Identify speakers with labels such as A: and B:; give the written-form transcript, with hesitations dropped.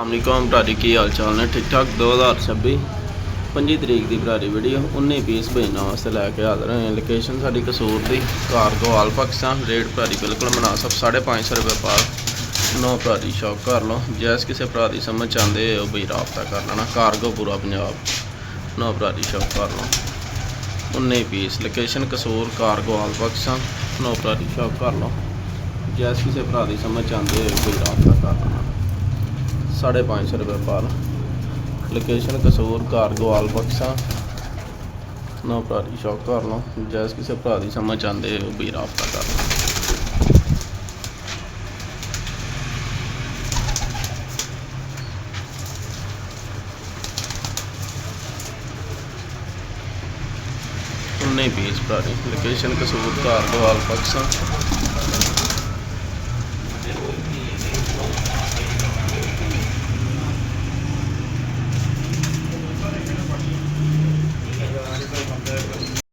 A: अस्सलाम भरारी की हाल चाल ने ठीक ठाक 2026 25 तरीक की भरारी वीडियो 19 पीस भेजना वास्ते लैके हाजिर हैं। लोकेशन साड़ी कसूर की कारगो आल पाकिस्तान। रेट भरारी बिल्कुल मुनासिब 550 रुपये पार। नो भरारी शौक कर लो जैस किसी भरा की समझ चाहते हो बई राबता कर लेना। कारगो पूरा पंजाब नो भरारी शौक कर लो 19 पीस। लोकेशन कसूर कारगो आल पाकिस्तान। नो भरारी शौक कर लो जैस किसी भरा की समझ चाहते हो बई राबता कर लेना। 550 रुपये पार। लोकेशन कसूर कारगो आल पाकिस्तान। नो भरारी शौक कर लो जैस किसी भरा की समझ चाहते हो भी राबता कर लो। उन्नीस पीस भरारी। लोकेशन कसूर कारगो आल पाकिस्तान।